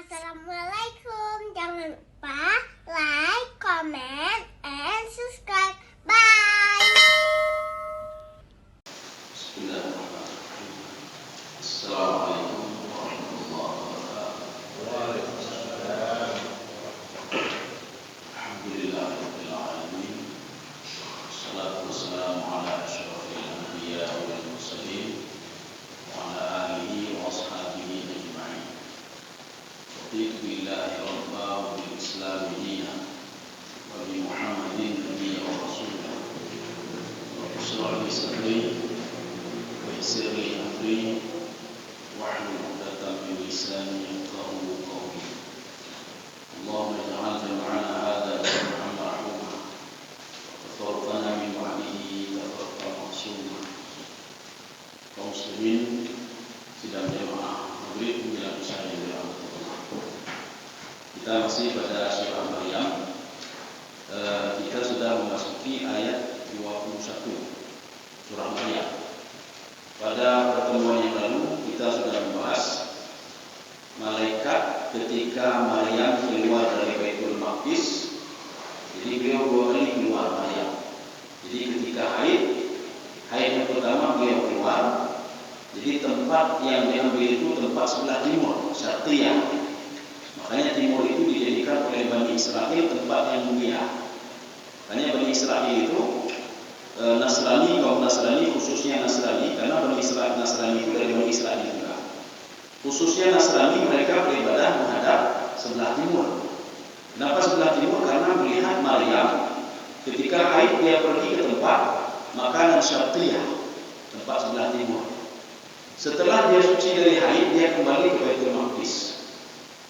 Assalamualaikum. Jangan lupa like, comment, and subscribe. Bye. Bismillahirrahmanirrahim. Assalamualaikum warahmatullahi wabarakatuh. Waalaikumsalam. Alhamdulillahirabbil alamin. Wassalatu wassalamu ala asyrofil anbiya wal mursalin wa ala alihi wa ashabihi ajma'in. Raditu billahi rabba wa bil islam dinan wa bi Muhammadin nabiyyan wa rasulah. Wa bishrah li sadri ويسر لي أمري واحلل عقدة من لساني يفقهوا قولي. اللهم اجعل جمعنا هذا جمعا مرحوما وتفرقنا من بعده تفرقا معصوما. Kaum muslimin sidang jamaah maghrib menjelang isya yang dirahmati Allah. Kita masih pada surah Maryam. Kita sudah memasuki ayat 21 surah Maryam. Pada pertemuan yang lalu kita sudah membahas malaikat ketika Maryam keluar dari Baitul Maqdis. Jadi beliau 2 kali keluar Maryam. Jadi ketika haid yang pertama beliau keluar. Jadi tempat yang diambil itu tempat sebelah timur, Syarqiyah. Makanya timur itu dijadikan oleh Bani Israel tempat yang mulia. Makanya Bani Israel itu Nasrani, kaum Nasrani, khususnya Nasrani, karena Bani Israel Nasrani itu dari Bani Israel juga. Khususnya Nasrani, mereka beribadah menghadap sebelah timur. Kenapa sebelah timur? Karena melihat Maryam ketika haid dia pergi ke tempat makanan Syarqiyah, tempat sebelah timur. Setelah dia suci dari haid, dia kembali ke Baitul Maqdis.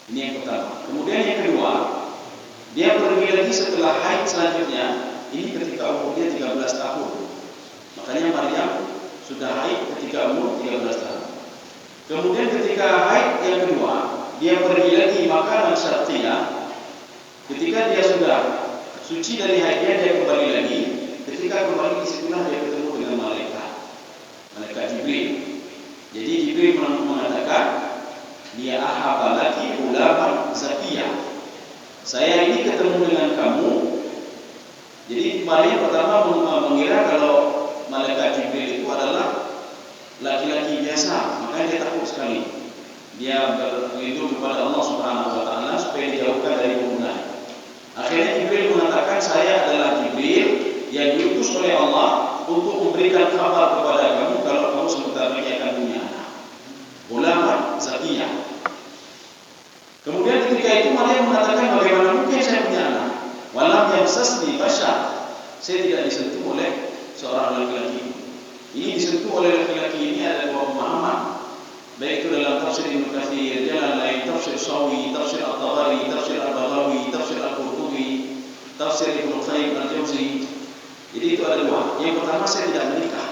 Ini yang pertama. Kemudian yang kedua, dia pergi lagi setelah haid selanjutnya. Ini ketika umurnya 13 tahun. Makanya Maryam sudah haid ketika umur 13 tahun. Kemudian ketika haid yang kedua, dia pergi lagi makanan Syarqiyah. Ketika dia sudah suci dari haidnya, dia kembali lagi. Ketika kembali disitulah dia ketemu dengan malaikat Jibril. Jadi Jibril mengatakan, dia ahabalaki ulaman zakiyah. Saya ini ketemu dengan kamu. Jadi Maryam pertama mengira kalau malaikat Jibril itu adalah laki-laki biasa, makanya dia takut sekali. Dia berlindung kepada Allah Subhanahu wa taala supaya dijauhkan dari pembunuhan. Akhirnya Jibril mengatakan, saya adalah Jibril yang diutus oleh Allah untuk memberikan kabar kepada kamu kalau kamu sebentar lagi akan punya anak. Ulaman zakiyah. Kemudian ketika itu Maryam mengatakan, bagaimana mungkin saya punya anak? Walam yamsasni bashar. Saya tidak disentuh oleh seorang laki-laki. Ini disentuh oleh laki-laki ini ada 2 pemahaman. Baik itu dalam tafsir Ibnu Katsir, jalan lain tafsir Sawi, tafsir At-Tabari, tafsir Al-Baghawi, tafsir Al-Qurtubi, tafsir Ibnu Qayyim Al-Jauzi. Jadi itu ada 2. Yang pertama, saya tidak menikah.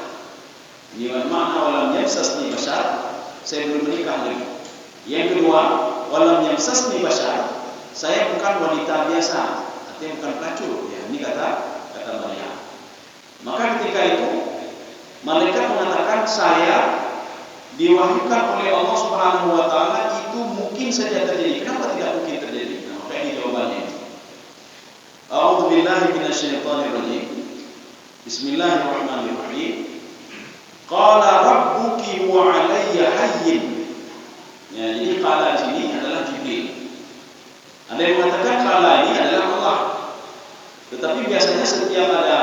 Ini makna walam yamsasni bashar, saya belum menikah lagi. Yang kedua, walam yamsasni bashar, saya bukan wanita biasa. Artinya bukan pelacur, ya, ini kata Maryam. Maka ketika itu malaikat mengatakan, saya diwahyukan oleh Allah Subhanahu wa taala itu mungkin saja terjadi. Kenapa tidak mungkin terjadi? Nah, maka ini jawabannya. A'udzubillahi minasyaitonirrajim. Bismillahirrahmanirrahim. Qala rabbuki wa 'alayya hayyin. Ya, jadi qala di sini adalah Jibril. Ada yang mengatakan qala ini adalah Allah. Tetapi biasanya setiap ada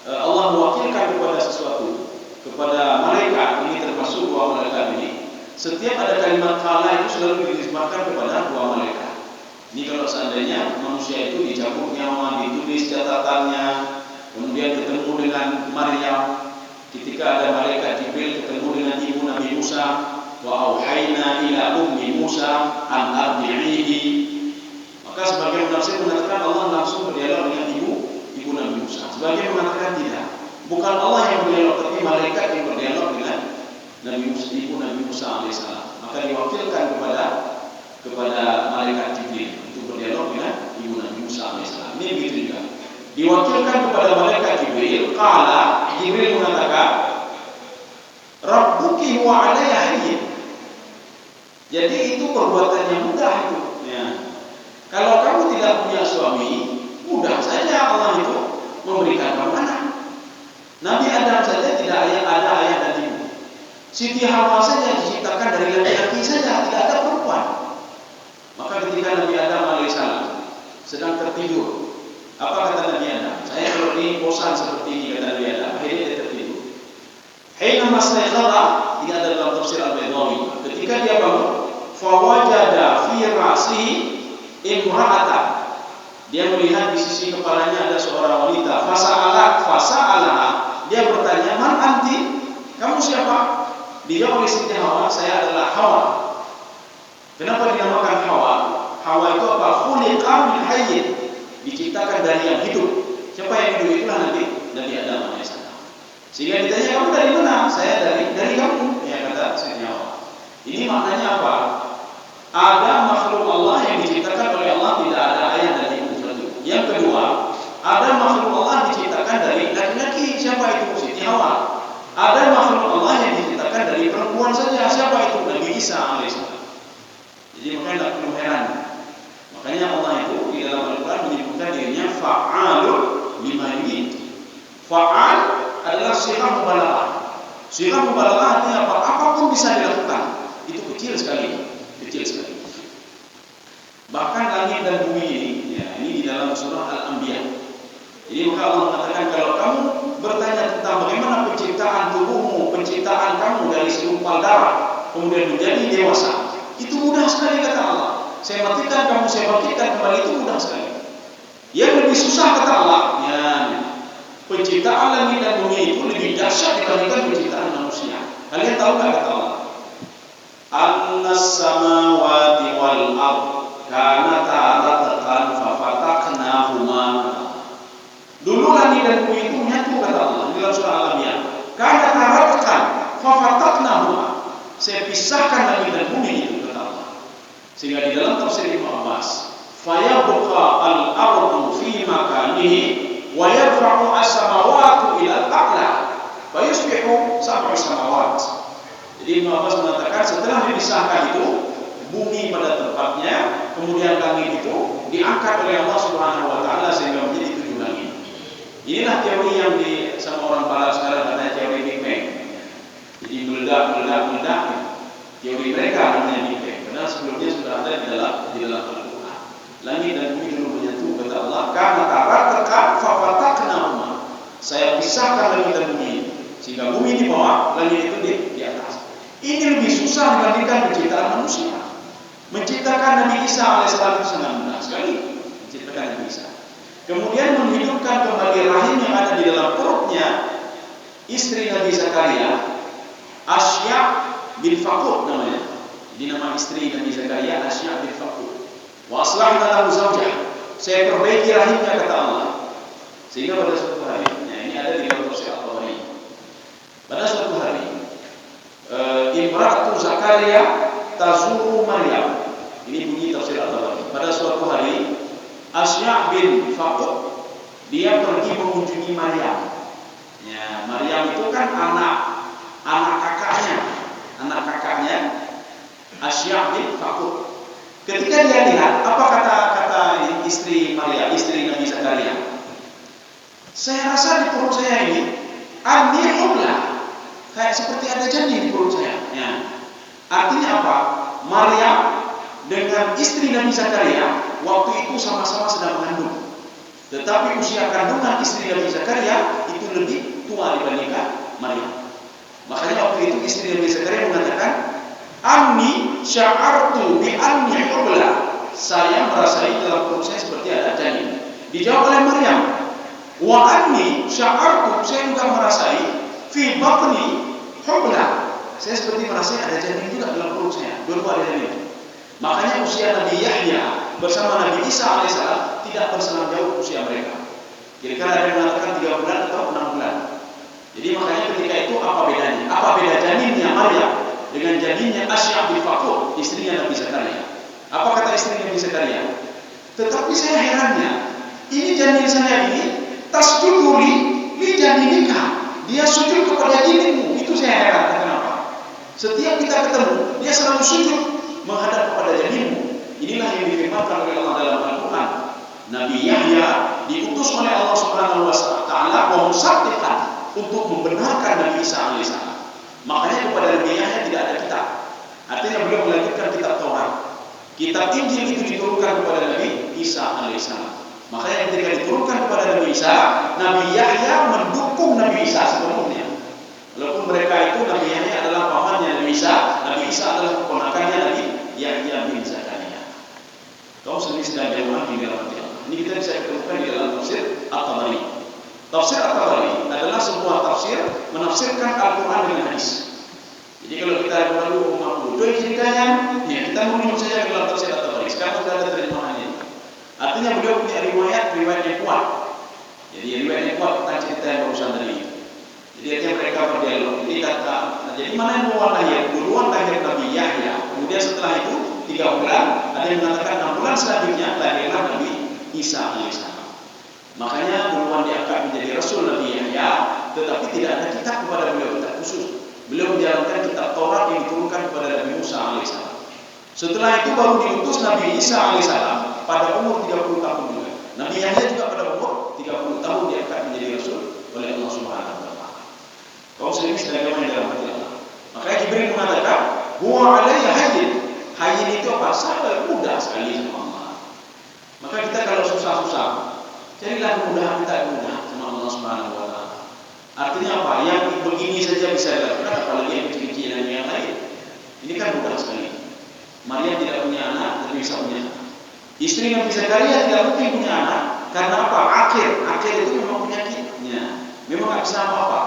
Allah mewakilkan kepada sesuatu, kepada malaikat, ini termasuk 2 malaikat ini. Setiap ada kalimat qala itu selalu dinisbahkan kepada 2 malaikat. Ini kalau seandainya manusia itu dicabut nyawa, ditulis catatannya, kemudian ketemu dengan Maryam, ketika ada malaikat Jibril ketemu dengan ibu Nabi Musa, wa auhayna ila ummi Musa an ardi'ihi. Maka sebagian penafsir mengatakan Allah langsung berdialog dengan ibu Nabi Musa. Sebagian mengatakan tidak. Bukan Allah yang berdialog, tapi malaikat yang berdialog dengan ibu Nabi Musa alaihissalam. Maka diwakilkan kepada malaikat Jibril untuk berdialog dengan ibu Nabi Musa alaihissalam. Ini begitu juga. Diwakilkan kepada malaikat Jibril. Qala, Jibril mengatakan, Rabbuki wa 'alayya hayyin. Jadi itu perbuatan yang mudah Nabi Adam saja tidak ada ayah dan ibu. Siti Hawa saja diciptakan dari laki-laki saja, tidak ada perempuan. Maka ketika Nabi Adam alaihissalam sedang tertidur, apa kata Nabi Adam? Saya kalau ini bosan seperti ini, kata Nabi Adam. Akhirnya dia tertidur. Hina mastaiqadha, ini ada dalam tafsir Al-Baydawi. Ketika dia bangun, fawajada fi ra'sihi imra'atan. Dia melihat di sisi kepalanya ada seorang wanita. Fasa'alaha. Dia bertanya, "Man anti? Kamu siapa?" Dijawab oleh Siti Hawa, "Saya adalah Hawa." Kenapa dinamakan Hawa? Hawa itu apa? Khuliqa min hayyin. Diciptakan dari yang hidup. Siapa yang hidup? Itulah Nabi Adam alaihissalam. Sehingga ditanya, "Kamu dari mana?" "Saya dari kamu." Ya, kata Siti Hawa. Ini maknanya apa? Ada makhluk Allah yang diciptakan oleh Allah, tidak ada ayah dan ibu. Yang kedua, ada makhluk Allah diciptakan dari laki-laki. Siapa itu? Siti Hawa. Ada makhluk Allah yang diciptakan dari perempuan saja. Siapa itu? Nabi Isa alaihissalam. Jadi makanya tidak perlu heran. Makanya Allah itu di dalam Al-Quran menyebutkan dirinya fa'alun lima yurid. Fa'al adalah sifat mubalaghah. Sifat mubalaghah artinya apa? Apapun bisa dilakukan. Itu kecil sekali. Bahkan langit dan bumi ini, ya, ini di dalam surah Al-Anbiya. Jadi maka Allah mengatakan, kalau kamu bertanya tentang bagaimana penciptaan tubuhmu, penciptaan kamu dari segumpal darah, kemudian menjadi dewasa, itu mudah sekali kata Allah. Saya matikan kamu, saya bangkitkan kembali, itu mudah sekali. Yang lebih susah kata Allah, ya, penciptaan langit dan bumi itu lebih dahsyat dibandingkan penciptaan manusia. Kalian tahu nggak kata Allah? Annas samawati wal ard kanata ratqan fafataqnahuma. Dulu langit dan bumi itu menyatu kata Allah di dalam surah Al-Anbiya. Kanata ratqan fafataqnahuma. Saya pisahkan langit dan bumi itu kata Allah. Sehingga di dalam tafsir Ibnu Abbas, fayabqa al-ardu fi makanihi wa yarfa'u as-samawati ila al-a'la wa yusbihu sab'u samawat. Jadi Ibnu Abbas mengatakan setelah dipisahkan itu, bumi pada tempatnya, kemudian langit itu diangkat oleh Allah Subhanahu wa taala sehingga menjadi 7 langit. Inilah teori yang sama orang barat sekarang katanya teori Big Bang. Jadi meledak. Teori mereka namanya Big Bang. Karena sebelumnya sudah ada di dalam Al-Quran. Langit dan bumi dulu menyatu kata Allah, karena taratkan fafataqnahuma. Saya pisahkan langit dan bumi sehingga bumi di bawah, langit itu di atas. Ini lebih susah dibandingkan penciptaan manusia. Menciptakan Nabi Isa alaihissalam itu sangat mudah sekali. Menciptakan Nabi Isa. Kemudian menghidupkan kembali rahim yang ada di dalam perutnya istri Nabi Zakaria, Asya bin Faqur namanya. Jadi nama istri Nabi Zakaria Asya bin Faqur. Wa aslahna lahu zawjah. Saya perbaiki rahimnya kata Allah. Sehingga pada suatu hari, ini ada di dalam tafsir Al-Tabari. Pada suatu hari, Imratu Zakaria tazuru Maryam. Ini bunyi tafsir Al-Tabari. Pada suatu hari, Asya bin Faqur dia pergi mengunjungi Maryam. Ya, Maryam itu kan anak kakaknya Asya bin Faqur. Ketika dia lihat, apa kata istri Maryam, istri Nabi Zakaria? Saya rasa di perut saya ini anihullah. Kayak seperti ada janin di perut saya. Ya. Artinya apa? Maryam dengan istri Nabi Zakaria waktu itu sama-sama sedang mengandung. Tetapi usia kandungan istri Nabi Zakaria itu lebih tua dibandingkan Maryam. Makanya waktu itu istri Nabi Zakaria mengatakan, "Anni sya'artu bi anni hubla." Saya merasai dalam perut saya seperti ada janin. Dijawab oleh Maryam, "Wa anni sya'artu," saya juga merasai fi batni hubla. Saya seperti merasa ada janin juga dalam perut saya. Dua-dua ada janin. Makanya usia Nabi Yahya bersama Nabi Isa alaihissalam tidak berselang jauh usia mereka. Kira-kira ada yang mengatakan 3 bulan atau 6 bulan. Jadi makanya ketika itu apa bedanya? Apa beda janinnya Maryam dengan janinnya Asya bin Faqur, istrinya Nabi Zakaria? Apa kata istri Nabi Zakaria? Tetapi saya herannya, ini janin saya ini tasjuduli li janinika. Dia sujud kepada janinmu. Itu saya heran. Kenapa? Setiap kita ketemu, dia selalu sujud menghadap kepada janinmu. Inilah yang difirmankan oleh Allah dalam Al-Quran. Nabi Yahya diutus oleh Allah Subhanahu wa taala wa musaddiqan. untuk membenarkan Nabi Isa alaihissalam. Makanya kepada Nabi Yahya tidak ada kitab. Artinya beliau melanjutkan kitab Taurat. Kitab Injil itu diturunkan kepada Nabi Isa alaihissalam. Makanya ketika diturunkan kepada Nabi Isa, Nabi Yahya mendukung Nabi Isa sepenuhnya. Walaupun mereka itu Nabi Yahya adalah pamannya Nabi Isa adalah keponakannya Nabi Yahya bin Zakaria. Kaum sendiri sedang jamaah di dalam hati Allah. Ini kita bisa ketemukan di dalam tafsir At-Tabari. Tafsir At-Tabari adalah sebuah tafsir menafsirkan Al-Quran dengan hadis. Jadi kalau kita baru mampu ceritanya, ya kita menunjuk saja dalam tafsir At-Tabari. Sekarang sudah ada terjemahannya. Artinya beliau punya riwayat yang kuat. Jadi riwayat yang kuat tentang cerita yang barusan tadi. Jadi artinya mereka berdialog. Jadi mana yang duluan lahir? Duluan lahir Nabi Yahya. Kemudian setelah itu 3 bulan, ada yang mengatakan 6 bulan selanjutnya lahirlah Nabi Isa alaihissalam. Makanya duluan diangkat menjadi Rasul Nabi Yahya, tetapi tidak ada kitab kepada beliau, kitab khusus. Beliau menjalankan kitab Taurat yang diturunkan kepada Nabi Musa alaihissalam. Setelah itu baru diutus Nabi Isa alaihissalam pada umur 30 tahun juga. Nabi Yahya juga pada umur 30 tahun diangkat menjadi Rasul oleh Allah Subhanahu wa taala. Kaum muslimin sedang dalam hati Allah. Makanya Jibril mengatakan, "Huwa alayya hayyin." Hayyin itu apa? Sangat mudah sekali sama Allah. Maka kita kalau susah-susah, carilah kemudahan, kita mudah sama Allah Subhanahu wa taala. Artinya apa? Yang begini saja bisa dilakukan, apalagi yang kecil-kecil dan yang lain. Ini kan mudah sekali. Maria tidak punya anak, tapi bisa punya anak. Istri Nabi Zakaria tidak mungkin punya anak, karena apa? Akhir itu memang penyakitnya, memang tidak bisa apa-apa.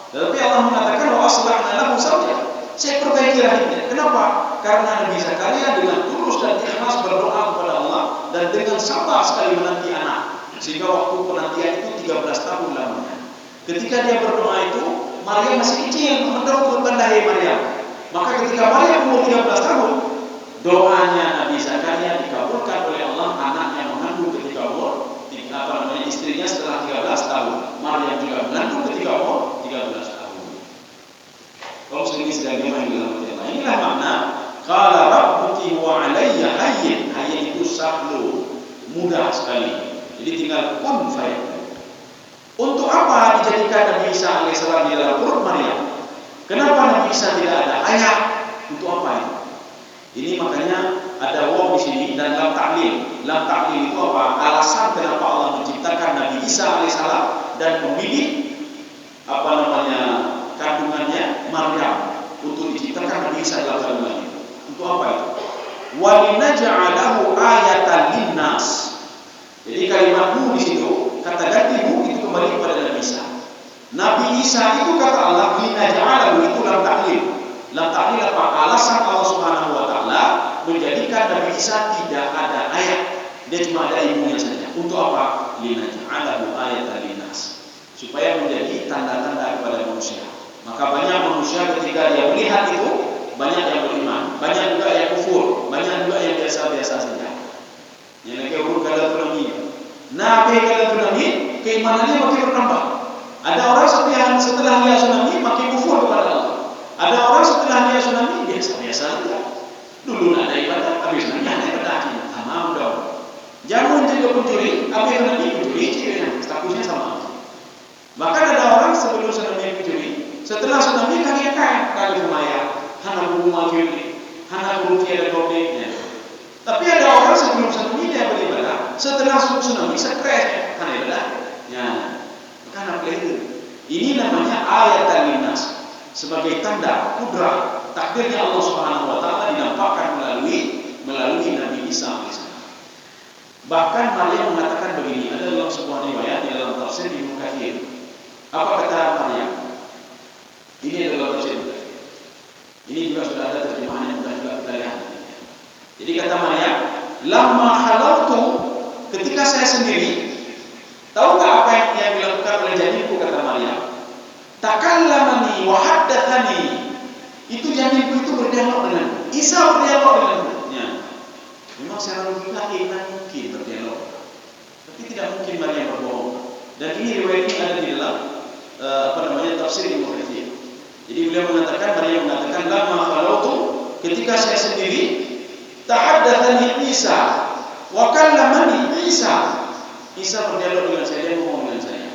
Tetapi Allah mengatakan bahwa aslahna lahu zawjah. Saya perbaiki rahimnya. Kenapa? Karena Nabi Zakaria dengan tulus dan ikhlas berdoa kepada Allah dan dengan sabar sekali menanti anak. Sehingga waktu penantian itu 13 tahun lamanya. Ketika dia berdoa itu, Maria masih kecil, mendorong lahir Maria. Maka ketika Maria umur 13 tahun, doanya Nabi Zakaria dikabulkan oleh Allah. Anaknya mengandung ketika umur istrinya setelah 13 tahun. Maria juga mengandung ketika umur 13 tahun. Kalau sendiri sedang dimain dalam tema. Inilah makna qala rabbuki wa alayya hayyin. Hayyin itu sahlu, mudah sekali. Jadi tinggal kun fayakun. Untuk apa dijadikan Nabi Isa alaihissalam di dalam perut Maria? Kenapa Nabi Isa tidak ada ayat? Untuk apa itu? Ini makanya ada waw di sini dan lam ta'lil. Lam ta'lil itu apa? Alasan kenapa Allah menciptakan Nabi Isa alaihissalam dan memilih kandungannya Maryam untuk diciptakan Nabi Isa dalam kandungan itu. Untuk apa itu? Wa linaj'alahu ayatan linnas. Jadi kalimat hu di situ, kata ganti hu itu kembali kepada Nabi Isa. Nabi Isa itu kata Allah linaj'alahu itu lam ta'lil. Lam ta'lil apa? Alasan Allah Subhanahu wa taala menjadikan Nabi Isa tidak ada ayat. Dia cuma ada ibunya saja. Untuk apa? Linaj'alahu ayatan linnas. Supaya menjadi tanda-tanda kepada manusia. Maka banyak manusia ketika dia melihat itu, banyak yang beriman, banyak juga yang kufur, banyak juga yang biasa-biasa saja. Yang lagi urut kalau tsunami. Nah, kalau tsunami, keimanannya makin bertambah. Ada orang setelah lihat tsunami makin kufur kepada Allah. Ada orang setelah lihat tsunami biasa-biasa saja. Dulu ada ibadah, habis tsunami ada ibadah. Sama dong. Jangan juga pencuri, habis tsunami pencuri, statusnya sama. Bahkan ada orang sebelum tsunami pencuri, setelah tsunami kalian kali rumaya, hana rumah kiri, hana rumah kiri dobeknya. Tapi ada orang sebelum tsunami dia beribadah, setelah tsunami stres, hana ibadah. Ya, karena itu. Ini namanya ayatan linnas, sebagai tanda kudrah takdirnya Allah Subhanahu wa taala dinampakkan melalui Nabi Isa alaihissalam. Bahkan Maryam mengatakan begini, ada dalam sebuah riwayat di dalam tafsir Ibnu Katsir. Apa kata Maryam? Ini adalah tafsir. Ini juga sudah ada terjemahan yang sudah juga kita lihat. Jadi kata Maryam, lamma halautu, ketika saya sendiri, tahu nggak apa yang dilakukan oleh janinku, kata Maryam? Takallamani wa haddatsani. Itu janinku itu berdialog dengan Isa, berdialog dengannya. Memang secara logika iman mungkin berdialog, tapi tidak mungkin Maryam berbohong. Dan ini riwayat ini ada di dalam tafsir Ibnu Katsir. Jadi beliau mengatakan, Maryam mengatakan, lamma khalautu, ketika saya sendiri, tahaddatsani Isa wa kallamani Isa. Isa berdialog dengan saya, dia ngomong dengan saya.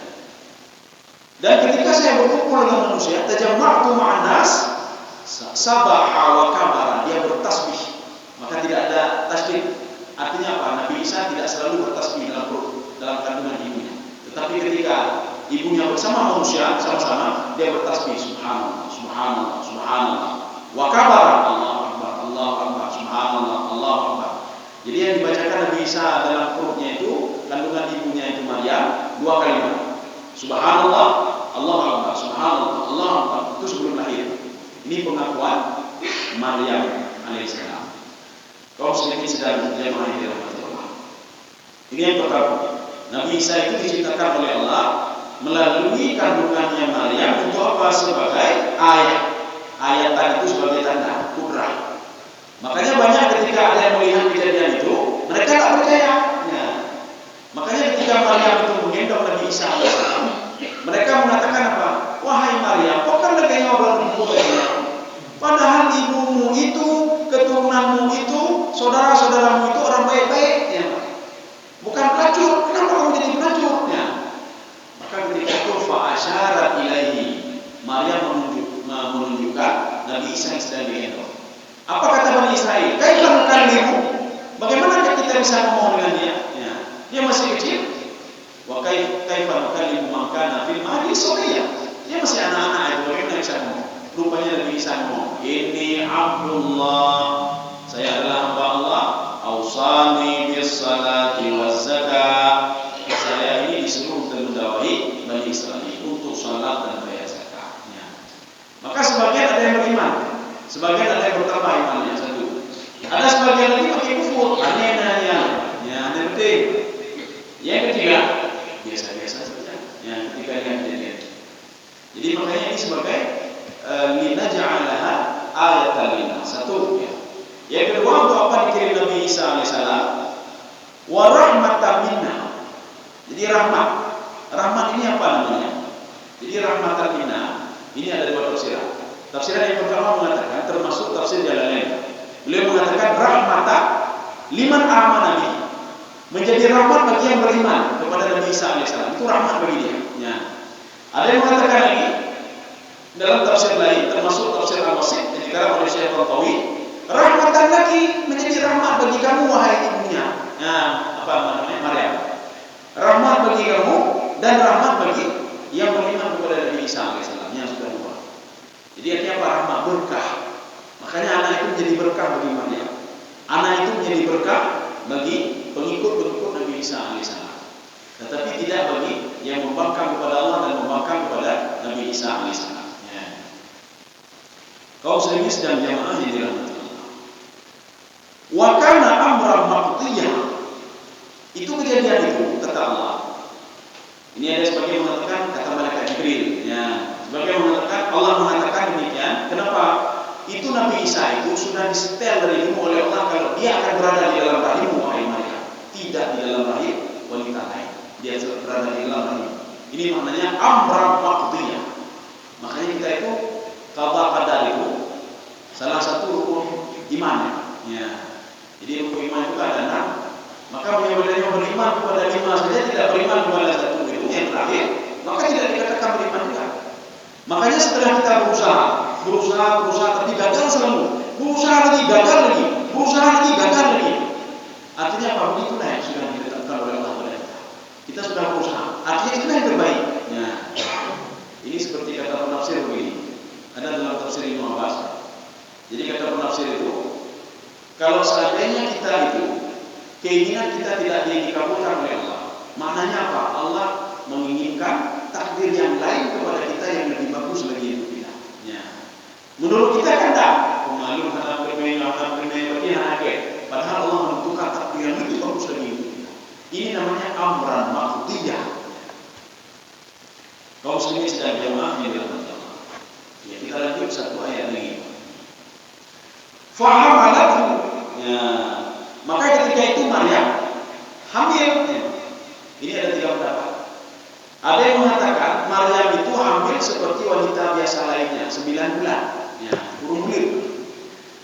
Dan ketika saya berkumpul dengan manusia, tajamma'tu ma'an nas, sabaha wa kabara, dia bertasbih. Maka tidak ada tasbih. Artinya apa? Nabi Isa tidak selalu bertasbih dalam perut, dalam kandungan ibunya. Tetapi ketika ibunya bersama manusia sama-sama, dia bertasbih subhanallah, subhanallah, subhanallah. Wa kabara, Allahu akbar, Allahu akbar, subhanallah, Allahu akbar. Jadi yang dibacakan Nabi Isa dalam perutnya itu, kandungan ibunya itu Maryam, 2 kalimat. Subhanallah, Allahu akbar, subhanallah, Allahu akbar. Itu sebelum lahir. Ini pengakuan Maryam alaihissalam. Kaum muslimin sedang jamaah yang dirahmati Allah. Ini yang pertama. Nabi Isa itu diciptakan oleh Allah melalui kandungannya Maryam untuk apa? Sebagai ayat. Ayatan itu sebagai tanda kudrah. Makanya banyak ketika ada yang melihat kejadian itu, mereka tak percaya. Ya. Makanya ketika Maryam itu menggendong Nabi Isa alaihissalam, mereka mengatakan apa? Wahai Maryam, kok kan lagi ngobrol dengan padahal ibumu itu, keturunanmu itu, saudara-saudaramu itu orang baik-baik, ya. Bukan pelacur. Kenapa kamu jadi pelacur? Ya. Maka ketika itu fa'asyarat ilaihi, Maryam menunjukkan Nabi Isa yang sedang digendong. Apa kata Bani Israel? Kaifa nukallimu? Bagaimana kita bisa ngomong dengan dia? Ya. Dia masih kecil. Wa kaifa nukallimu man kana fil mahdi sabiyya? Dia masih anak-anak itu, bagaimana bisa ngomong? Rupanya Nabi Isa ngomong, "Inni Abdullah, saya adalah hamba Allah, ausani bis salati waz zakah." Saya ini disuruh untuk mendakwai Bani Israel untuk salat dan bayar zakat. Ya. Maka sebagian ada yang beriman, sebagian ada yang bertambah imannya, satu. Ada sebagian lagi pakai kufur, aneh-aneh. Ya, penting. Yang ketiga, biasa-biasa saja. Yang ketiga yang kejadian. Jadi makanya ini sebagai linaj'alaha ayatan lina. Satu ya. Yang kedua, untuk apa dikirim Nabi Isa alaihissalam? Wa rahmatan minna. Jadi rahmat. Rahmat ini apa namanya? Jadi rahmatan minna ini ada 2 tafsiran. Tafsiran yang pertama mengatakan, termasuk tafsir Jalalain. Beliau mengatakan rahmatan liman amana bihi. Menjadi rahmat bagi yang beriman kepada Nabi Isa alaihissalam. Itu rahmat bagi dia. Ya. Ada yang mengatakan lagi dalam tafsir lain, termasuk tafsir Al-Wasit yang dikarang oleh Syekh Al-Tawi, rahmatan lagi menjadi rahmat bagi kamu wahai ibunya. Nah, apa namanya? Maryam. Rahmat bagi kamu dan rahmat bagi yang beriman kepada Nabi Isa alaihissalam yang sudah tua. Jadi artinya apa? Rahmat, berkah. Makanya anak itu menjadi berkah bagi Maryam. Anak itu menjadi berkah bagi pengikut-pengikut Nabi Isa alaihissalam. Tetapi tidak bagi yang membangkang kepada Allah dan membangkang kepada Nabi Isa alaihissalam. Kaum muslimin sedang jamaah yang dirahmati Allah. Wa kana amran maqdiyah. Itu kejadian itu kata Allah. Ini ada sebagian mengatakan kata malaikat Jibril. Ya, sebagian mengatakan Allah mengatakan demikian. Kenapa? Itu Nabi Isa itu sudah disetel dari ilmu oleh Allah kalau dia akan berada di dalam rahimmu wahai Maryam, tidak di dalam rahim wanita lain. Dia berada di dalam rahim. Ini maknanya amran maqdiyah. Makanya kita itu qada qadar itu salah satu rukun iman. Ya. Jadi rukun iman itu ada 6. Maka yang beriman kepada 5 saja tidak beriman kepada satu itu yang terakhir, maka tidak dikatakan beriman juga. Makanya setelah kita berusaha tapi gagal selalu. Berusaha lagi, gagal lagi. Berusaha lagi, gagal lagi. Artinya apa? Begitulah yang sudah ditetapkan oleh Allah kepada kita. Kita sudah berusaha. Artinya itu yang terbaik. Ya. Ini seperti kata penafsir begini. Ada dalam tafsir Ibnu Abbas. Jadi kata penafsir itu, kalau seandainya kita itu keinginan kita tidak dikabulkan oleh Allah, maknanya apa? Allah menginginkan takdir yang lain kepada kita yang lebih bagus lagi untuk kita. Ya. Menurut kita kan tak, pemalu karena bagi akhir. Padahal Allah menentukan takdir yang lebih bagus lagi untuk kita. Ini namanya amran maqdiyah. Kaum muslimin sedang jamaah yang dirahmati Allah. Ya, kita lanjut satu ayat lagi. Fahamalathu. Ya. Maka ketika itu Maryam hamil. Ya. Ini ada 3 pendapat. Ada yang mengatakan Maryam itu hamil seperti wanita biasa lainnya, 9 bulan. Ya, kurung bulir.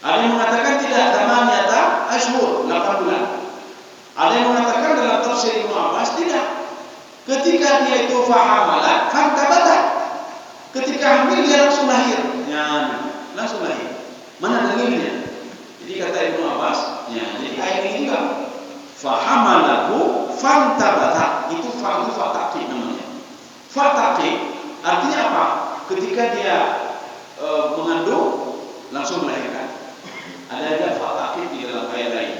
Ada yang mengatakan tidak, tamaniyata ashhur, 8 bulan. Ada yang mengatakan dalam tafsir Ibnu Abbas tidak. Ketika dia itu fahamalat, fantabata. Ketika hamil dia langsung lahir. Ya, langsung lahir. Mana dalilnya? Jadi kata Ibnu Abbas, ya, jadi ayat ini juga fahamalahu fantabata. Itu fataqi namanya. Fataqi artinya apa? Ketika dia mengandung langsung melahirkan. Ada fataqi di dalam ayat lain.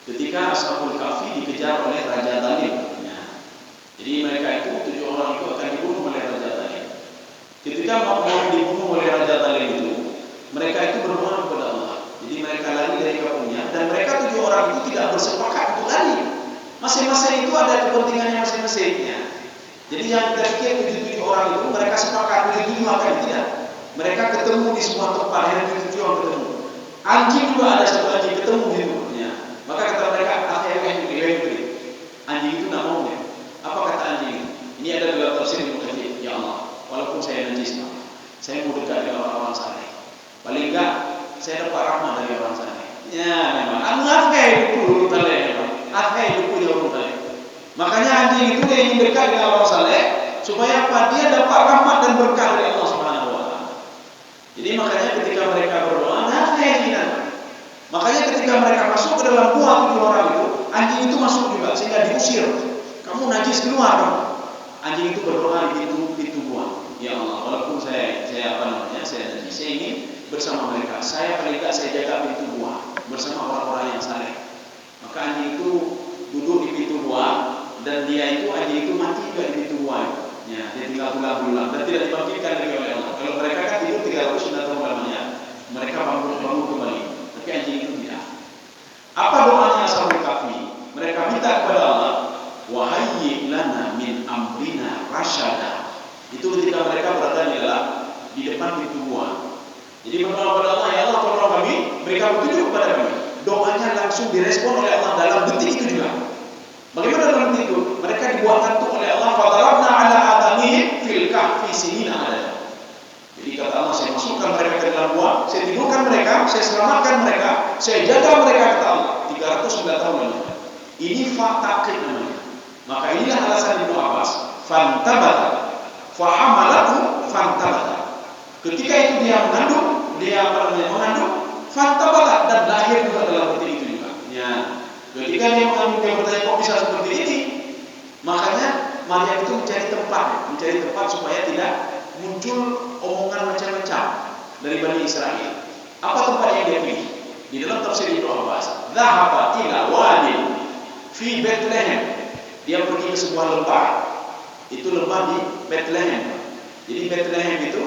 Ketika Ashabul Kahfi dikejar oleh Raja Zalim. Ya. Jadi mereka itu 7 orang itu akan dibunuh oleh Raja Zalim. Ketika mau dibunuh oleh Raja Zalim itu, mereka itu berdoa kepada Allah. Jadi mereka lari dari kampungnya dan mereka 7 orang itu tidak bersepakat untuk lari. Masing-masing itu ada kepentingannya masing-masing. Ya. Jadi yang kita pikir 7 orang itu mereka sepakat 7 akan tidak. Mereka ketemu di sebuah tempat yang 7 orang ketemu. Anjing juga ada satu anjing ketemu gitu. Ya. Maka kata mereka, anjing itu nak mau ya. Apa kata anjing itu? Ini ada dalam tafsir Ibnu Katsir. Ya Allah, walaupun saya najis, saya mau dekat dengan orang-orang saleh. Paling enggak saya dapat rahmat dari orang saleh. Ya, memang. Akhai itu urutan lain. Akhai itu punya urutan lain. Makanya anjing itu dia ingin dekat dengan orang saleh supaya apa? Dia dapat rahmat dan berkah dari Allah Subhanahu wa taala. Jadi makanya ketika mereka berdoa, makanya ketika mereka masuk ke dalam gua 7 orang itu, anjing itu masuk juga sehingga diusir. Kamu najis, keluar kamu. Anjing itu berdoa di pintu gua. Ya Allah, walaupun saya najis, saya ingin bersama mereka. Saya paling tidak saya jaga pintu gua bersama orang-orang yang saleh. Maka anjing itu duduk di pintu gua dan anjing itu mati juga di pintu gua. Ya, dia tinggal pulang dan tidak dibangkitkan lagi oleh Allah. Kalau mereka kan tidur 300 tahun lamanya, mereka bangun kembali. Tapi anjing itu tidak. Apa doanya Ashabul Kahfi? Mereka minta kepada Allah, wahayyi lana min amrina rasyada. Itu ketika mereka berada di depan pintu gua. Jadi berdoa kepada Allah, ya Allah tolong kami, mereka bertujuh kepada kami. Doanya langsung direspon oleh Allah dalam detik itu juga. Bagaimana dalam detik itu? Mereka dibuat ngantuk oleh Allah, fadarabna ala adamihim fil kahfi sinina adada. Jadi kata Allah, saya masukkan mereka ke dalam gua, saya tidurkan mereka, saya selamatkan mereka, saya jaga mereka, kata Allah 309 tahun lalu. Ini fataqid namanya. Maka inilah alasan Ibnu Abbas, fantabata fahamalatu fantabata. Ketika itu dia mengandung, fantabata dan lahir juga dalam detik itu juga. Ya. Ketika dia mengandung, dia bertanya kok bisa seperti ini? Makanya Maryam itu mencari tempat supaya tidak muncul omongan macam-macam dari Bani Israel. Apa tempat yang dia pilih? Di dalam tafsir Ibnu Abbas, dhahaba ila wadin fi Bethlehem. Dia pergi ke sebuah lembah. Itu lembah di Bethlehem. Jadi Bethlehem itu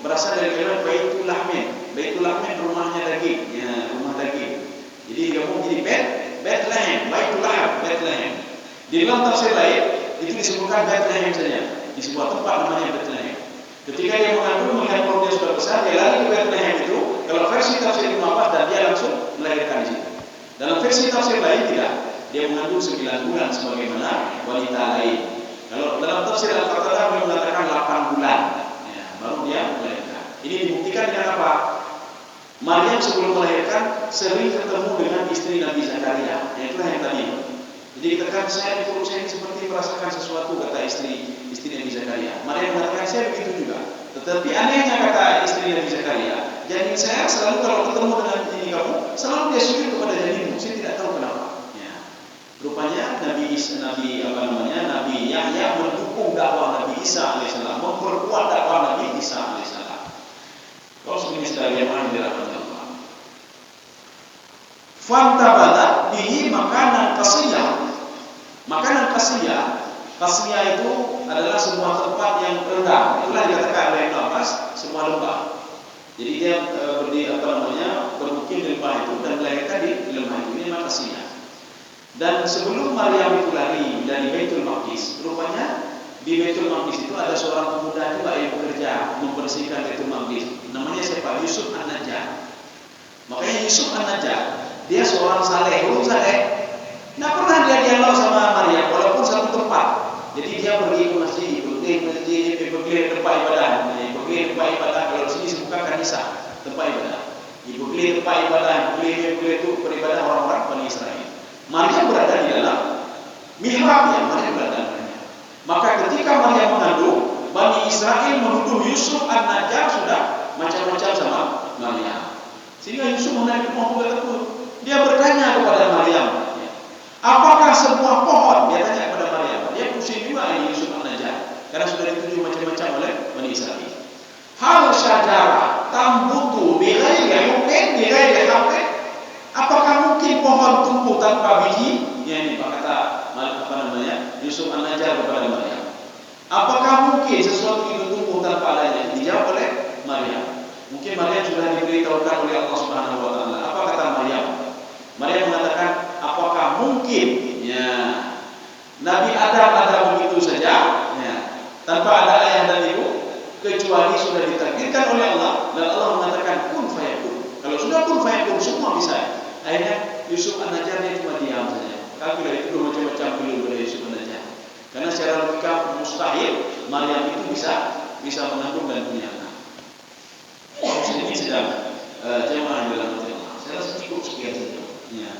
berasal dari kalimat Baitul Lahmin. Baitul Lahmin rumahnya daging, ya, rumah daging. Jadi kamu jadi Bethlehem, Baitul Lahab, Bethlehem. Di dalam tafsir lain itu disebutkan Bethlehem saja. Di sebuah tempat namanya Bethlehem. Ketika dia mengandung, melihat perut dia sudah besar, dia lari ke Bethlehem itu. Kalau versi tafsir Ibnu Abbas dan dia langsung melahirkan di situ. Dalam versi tafsir lain tidak. Dia mengandung 9 bulan sebagaimana wanita lain. Kalau dalam tafsir Al-Qatadah beliau mengatakan 8 bulan. Ya, baru dia melahirkan. Ini dibuktikan dengan apa? Maryam sebelum melahirkan sering ketemu dengan istri Nabi Zakaria. Itulah yang tadi. Jadi dikatakan saya di perut saya ini seperti merasakan sesuatu, kata istri Nabi Zakaria. Maryam mengatakan saya begitu juga. Tetapi anehnya kata istri Nabi Zakaria, janin saya selalu kalau ketemu dengan ini kamu, selalu dia sujud kepada janinmu. Saya tidak tahu kenapa. Ya. Rupanya Nabi Yahya mendukung dakwah Nabi Isa alaihissalam, memperkuat dakwah Nabi Isa alaihissalam. Kalau sebenarnya sekalian yang dirahmati Allah. Fantabata bihi makanan qasiyah. Makanan qasiyah itu adalah sebuah tempat yang rendah. Itulah dikatakan oleh Ibnu Abbas sebuah lembah. Jadi dia bermukim di lembah itu dan melahirkan di lembah itu. Ini namanya qasiyah. Dan sebelum Maryam itu lari dari Baitul Maqdis, rupanya di Baitul Maqdis itu ada seorang pemuda juga yang bekerja membersihkan Baitul Maqdis. Namanya siapa? Yusuf An-Najjar. Makanya Yusuf An-Najjar, dia seorang saleh, Tidak pernah dia dialog sama Maryam walaupun satu tempat. Jadi dia pergi ke masjid, pergi tempat ibadah, kalau di sini sebutkan kanisa, tempat ibadah. Pergi tempat ibadah, pergi itu beribadah orang-orang Bani Israel. Maryam berada di dalam mihrabnya, Maryam berada di dalamnya. Maka ketika Maryam mengandung, Bani Israel Yusuf An-Najjar sudah macam-macam sama Maryam. Sehingga Yusuf menarik pohon tersebut. Dia bertanya kepada Maryam, apakah sebuah pohon? Dia tanya kepada Maryam. Dia pusing juga ini Yusuf An-Najjar, karena sudah dituju macam-macam oleh Bani Israil. Hal syajara tambutu bighairi hukmin bighairi haqqin. Apakah mungkin pohon tumbuh tanpa biji? Ya, ini Pak kata Yusuf An-Najjar kepada Maryam. Apakah mungkin sesuatu itu tumbuh tanpa adanya? Dijawab oleh Maryam. Mungkin Maryam sudah diberitahukan oleh Allah Subhanahu wa taala. Apa kata Maryam? Maryam mengatakan, apakah mungkin ya Nabi Adam ada begitu saja ya, tanpa ada ayah dan ibu, kecuali sudah ditakdirkan oleh Allah, dan Allah mengatakan kun fayakun. Kalau sudah kun fayakun semua bisa. Akhirnya Yusuf An-Najjar dia cuma diam saja. Kalau itu macam-macam belum dari Yusuf An-Najjar. Karena secara logika mustahil Maryam itu bisa mengandung dan punya anak. Ini sedang jemaah dalam hati Allah. Saya rasa cukup sekian saja. Ya,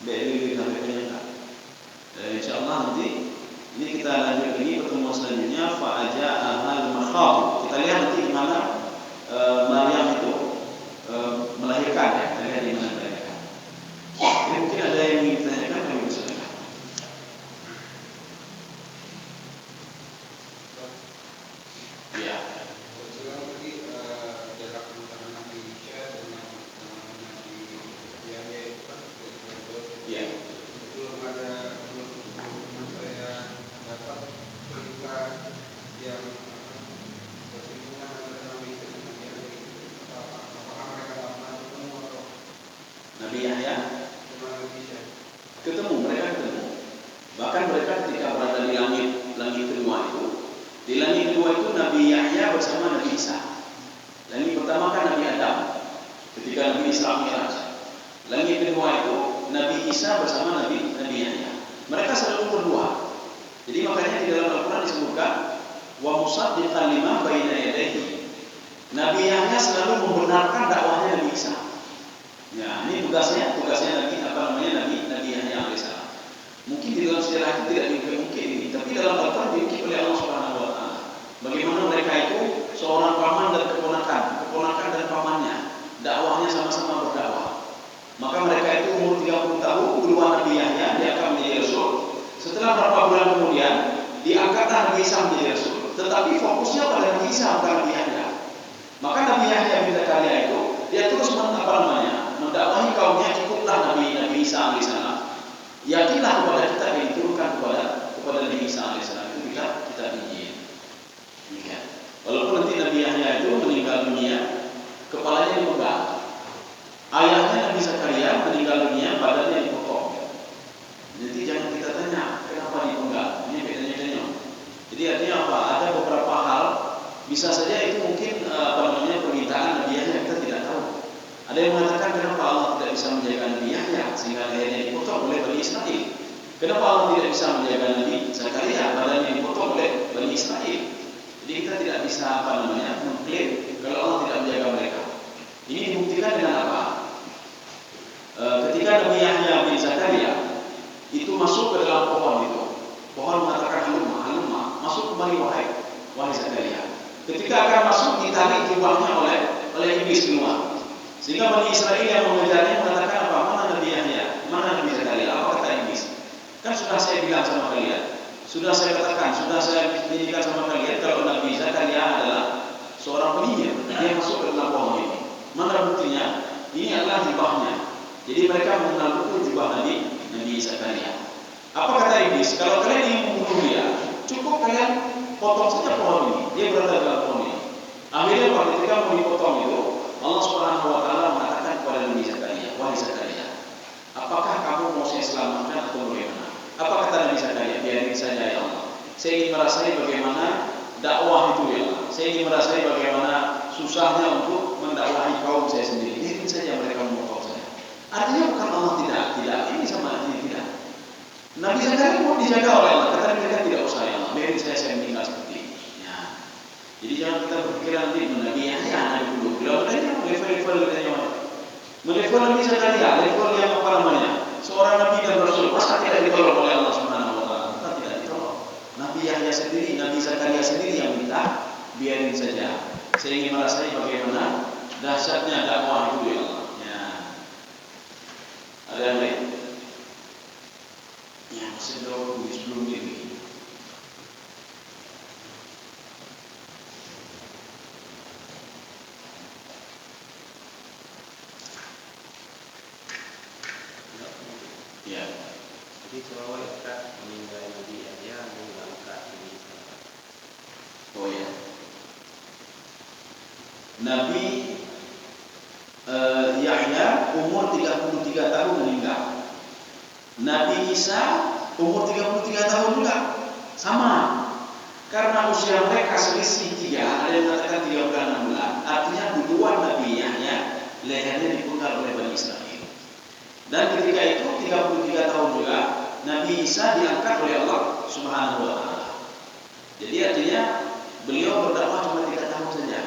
dari sampai penyangka. Insyaallah nanti ini kita lanjut lagi pertemuan selanjutnya. Fa'aja'ahal makhab. Kita lihat nanti di mana Maryam itu melahirkan ya. Kita lihat di mana melahirkan. Jadi mungkin ada yang ingin ditanyakan, kami bisa dengar. Ya. Nabi Yahya ketemu, mereka ketemu. Bahkan mereka ketika berada di langit kedua itu, di langit kedua itu Nabi Yahya bersama Nabi Isa. Langit pertama kan Nabi Adam, ketika Nabi Isra Mi'raj. Langit kedua itu Nabi Isa bersama Nabi Yahya. Mereka selalu berdua. Jadi makanya di dalam Al-Quran disebutkan wa musaddiqan lima baina yadayhi. Nabi Yahya selalu membenarkan dakwahnya Nabi Isa. Ya, ini tugasnya Nabi Yahya alaihissalam. Mungkin di dalam sejarah itu tidak mungkin ini, tapi dalam Al-Quran diungkit oleh Allah Subhanahu wa taala. Bagaimana mereka itu seorang paman dan keponakan dan pamannya, dakwahnya sama-sama berdakwah. Maka mereka itu umur 30 tahun kedua Nabi Yahya diangkat menjadi rasul. Setelah beberapa bulan kemudian diangkatlah Nabi Isa menjadi rasul. Tetapi fokusnya pada Nabi Isa bukan Nabi Yahya. Maka Nabi Yahya bin Zakaria itu dia terus mendakwahi kaumnya, cukuplah Nabi Isa alaihissalam. Yakinlah kepada kita yang diturunkan kepada Nabi Isa alaihissalam itu kita Injil. Walaupun nanti Nabi Yahya itu meninggal dunia, kepalanya dipenggal. Ayahnya Nabi Zakaria meninggal dunia, badannya dipotong. Jadi jangan kita tanya kenapa dipenggal. Ini bedanya. Jadi artinya apa? Ada beberapa hal bisa saja itu mungkin permintaan Nabi Yahya, kita tidak tahu. Ada yang mengatakan kenapa Allah tidak bisa menjaga Nabi Yahya sehingga lehernya dipotong oleh Bani Israil. Kenapa Allah tidak bisa menjaga Nabi Zakaria, badannya dipotong oleh Bani Israil. Jadi kita tidak bisa mengklaim kalau Allah tidak menjaga mereka. Ini dibuktikan dengan apa? Ketika Nabi Yahya bin Zakaria itu masuk ke dalam pohon itu, pohon mengatakan halumma, masuk kembali wahai Zakaria. Ketika akan masuk ditarik jubahnya oleh iblis keluar. Sehingga Bani Israil yang mengejarnya mengatakan apa? Mana Nabi Yahya? Mana Nabi Zakaria? Apa kata iblis? Kan sudah saya bilang sama kalian, sudah saya katakan, sudah saya jadikan sama kalian kalau Nabi Zakaria adalah seorang penyihir, dia masuk ke dalam pohon ini. Mana buktinya? Ini adalah jubahnya. Jadi mereka mengenal betul jubah Nabi Zakaria. Apa kata iblis? Kalau kalian ingin membunuh dia, cukup kalian potong saja pohon ini. Dia berada dalam pohon ini. Akhirnya ketika mau dipotong itu, Allah Subhanahu wa taala mengatakan kepada Nabi Zakaria, "Wahai Zakaria, apakah kamu mau saya selamatkan atau bagaimana?" Apa kata Nabi Zakaria? "Biarin saja ya Allah. Saya ingin merasai bagaimana dakwah itu ya Allah. Saya ingin merasai bagaimana susahnya untuk mendakwahi kaum saya sendiri. Biarin saja mereka memotong saya." Artinya bukan Allah tidak. Ini sama ini tidak. Nabi Zakaria mau dijaga oleh Allah. Kata mereka tidak usah ya Allah. Biarin saya meninggal seperti ini. Ya. Jadi jangan kita berpikir nanti Nabi Yahya Nabi dulu. Bila bertanya level Nabi Zakaria, level yang apa namanya? Seorang Nabi dan Rasul, masa tidak ditolong oleh Allah Subhanahu wa taala? Tidak ditolong. Nabi Yahya sendiri, Nabi Zakaria sendiri yang minta biarin saja. Saya ingin merasai bagaimana dahsyatnya dakwah itu ya Allah. Ya. Ada yang lain? Ya, masih ada sebelum ini. Ya. Jadi Surabaya dekat meninggal Nabi Yahya mengangkat ini. Oh ya. Nabi Yahya umur 33 tahun meninggal. Nabi Isa umur 33 tahun juga. Sama. Karena usia mereka selisih 3, ada yang mengatakan 36 bulan. Artinya duluan Nabi Yahya lehernya dipenggal oleh Bani Israel. Dan ketika itu 33 tahun juga Nabi Isa diangkat oleh Allah Subhanahu wa taala. Jadi artinya beliau berdakwah cuma 3 tahun saja.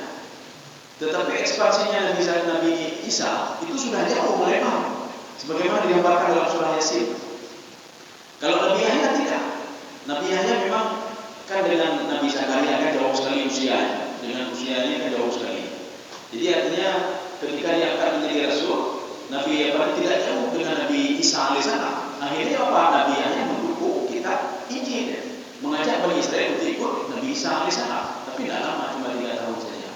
Tetapi ekspansinya Nabi Isa itu sudah jauh melebar. Sebagaimana digambarkan dalam surah Yasin. Kalau Nabi Yahya tidak. Nabi Yahya memang kan dengan Nabi Zakaria kan jauh sekali usianya. Dengan usianya kan jauh sekali. Jadi artinya ketika diangkat menjadi rasul, Nabi Yahya tidak jauh dengan Nabi Isa alaihissalam. Akhirnya apa? Nabi Yahya mendukung kitab Injil, mengajak Bani Israel untuk ikut Nabi Isa alaihissalam. Tapi tidak lama, cuma 3 tahun saja.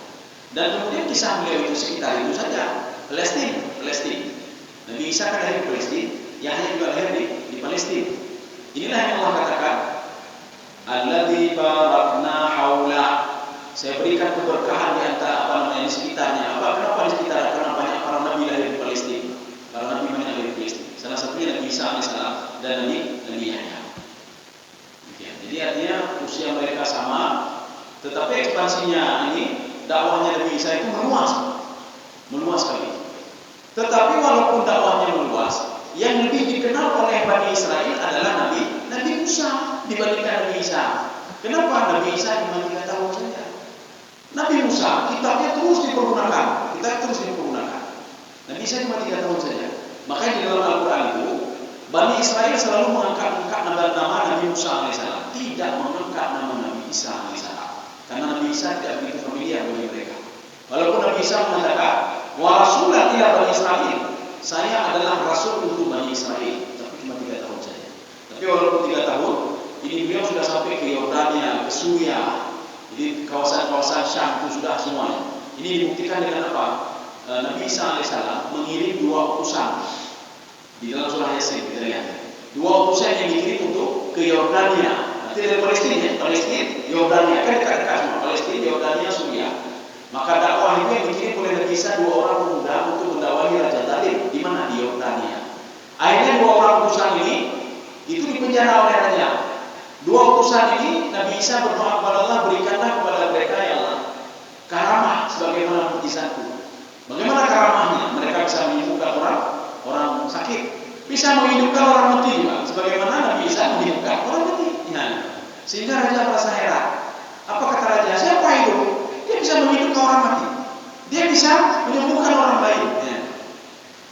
Dan kemudian kisah beliau itu sekitar itu saja. Palestina. Nabi Isa kan lahir di Palestina, Yahya juga lahir di Palestina. Inilah yang Allah katakan, Alladzi barakna haula. Saya berikan keberkahan di antara di sekitarnya. Kenapa di sekitar? Karena banyak para nabi lahir di Palestina. Para nabi banyak lahir di Palestina. Salah satunya Nabi Isa alaihissalam dan Nabi Yahya. Jadi artinya usia mereka sama, tetapi ekspansinya ini dakwahnya Nabi Isa itu meluas sekali. Tetapi walaupun dakwahnya meluas, yang lebih dikenal oleh Bani Israel adalah Nabi Musa dibandingkan Nabi Isa. Kenapa? Nabi Isa cuma 3 tahun saja. Nabi Musa kitabnya terus dipergunakan. Nabi Isa cuma 3 tahun saja. Makanya di dalam Al-Quran itu Bani Israel selalu mengangkat nama Nabi Musa alaihissalam, tidak mengangkat nama Nabi Isa alaihissalam, karena Nabi Isa tidak begitu familiar bagi mereka. Walaupun Nabi Isa mengatakan wa rasulan ila Bani Israel, saya adalah rasul untuk Bani Israel, tapi cuma 3 tahun saja. Tapi walaupun 3 tahun, ini beliau sudah sampai ke Yordania, ke Suria, jadi kawasan-kawasan Syam itu sudah semuanya. Ini dibuktikan dengan apa? Nabi Isa alaihissalam mengirim 2 utusan di dalam surah Yasin, kita lihat. 2 utusan yang dikirim untuk ke Yordania. Nanti dari Palestina, Yordania, kan dekat-dekat semua. Palestina, Yordania, Suria. Maka dakwah itu yang dikirim oleh Nabi Isa 2 orang pemuda untuk mendakwahi Raja Talib di mana? Di Yordania. Akhirnya 2 orang utusan ini itu dipenjara oleh raja. 2 utusan ini Nabi Isa berdoa kepada Allah, berikanlah kepada mereka ya Allah karamah sebagaimana mukjizatku. Bagaimana karamahnya? Mereka bisa menyembuhkan orang sakit, bisa menghidupkan orang mati juga, sebagaimana Nabi Isa menghidupkan orang mati. Nah, sehingga raja merasa heran. Apa kata raja? Siapa itu? Dia bisa menghidupkan orang mati. Dia bisa menyembuhkan orang lain. Ya.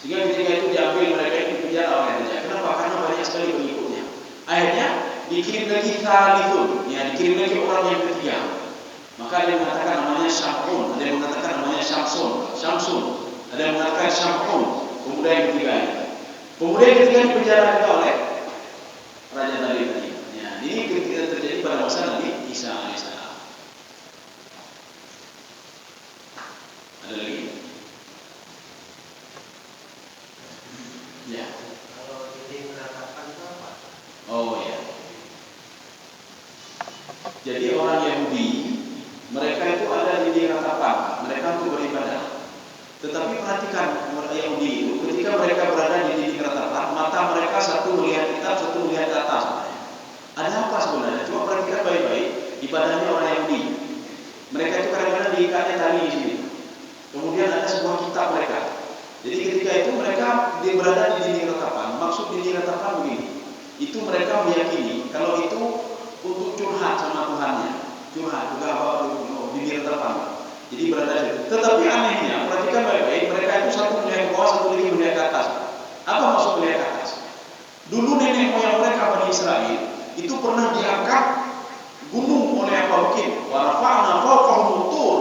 Sehingga ketika itu diambil mereka itu dipenjara oleh raja. Kenapa? Karena banyak sekali pengikutnya. Akhirnya dikirim lagi Thalithun, ya, dikirim lagi orang yang ketiga. Maka ada yang mengatakan namanya Syam'un, ada yang mengatakan namanya Syamsun, ada yang mengatakan Syam'un. Pemuda yang ketiga ini. Pemuda yang ketiga dipenjara juga oleh Raja Talib tadi. Ya, ini ketika terjadi pada masa Nabi Isa alaihissalam. Ada lagi? Ya. Kalau dinding ratapan itu apa? Oh ya. Jadi orang Yahudi, mereka itu ada di ratapan, mereka untuk beribadah. Tetapi perhatikan orang Yahudi itu, ketika mereka berada di dinding ratapan, mata mereka satu melihat kitab, satu melihat ke atas. Ada apa sebenarnya? Coba perhatikan baik-baik ibadahnya orang Yahudi. Mereka itu kadang-kadang diikatnya tali di sini. Kemudian ada sebuah kitab mereka. Jadi ketika itu mereka berada di dinding ratapan. Maksud dinding ratapan begini. Itu mereka meyakini kalau itu untuk curhat sama Tuhannya, curhat juga di dinding ratapan. Jadi berada di situ. Tetapi anehnya, perhatikan baik-baik, mereka itu satu melihat ke bawah, satu lagi melihat ke atas. Apa maksud melihat ke atas? Dulu nenek moyang mereka Bani Israel itu pernah diangkat gunung oleh apa bukit. Wa rafa'na fawqahum tur.